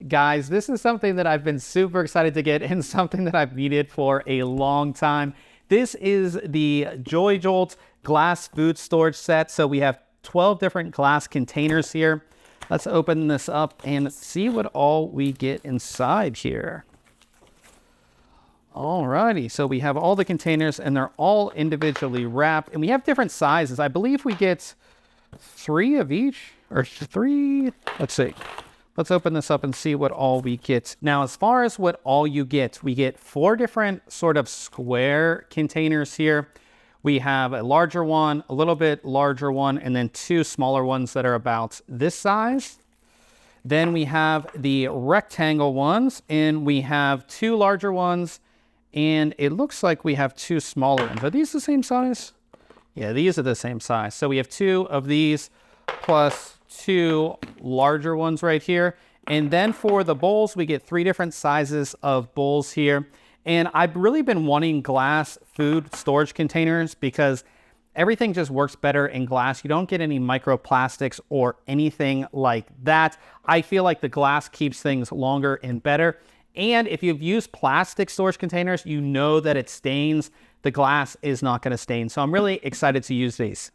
guys, this is something that I've been super excited to get and something that I've needed for a long time. This is the JoyJolt glass food storage set. So we have 12 different glass containers here. Let's open this up and see what all we get inside here. Alrighty, so we have all the containers and they're all individually wrapped and we have different sizes. I believe we get 3 of each or 3. Let's see. Let's open this up and see what all we get. Now, as far as what all you get, we get 4 different sort of square containers here. We have a larger one, a little bit larger one, and then 2 smaller ones that are about this size. Then we have the rectangle ones, and we have 2 larger ones, and it looks like we have 2 smaller ones. Are these the same size? Yeah, these are the same size. So we have 2 of these plus 2 larger ones right here. And then for the bowls, we get 3 different sizes of bowls here. And I've really been wanting glass food storage containers because everything just works better in glass. You don't get any microplastics or anything like that. I feel like the glass keeps things longer and better. And if you've used plastic storage containers, you know that it stains. The glass is not going to stain. So I'm really excited to use these.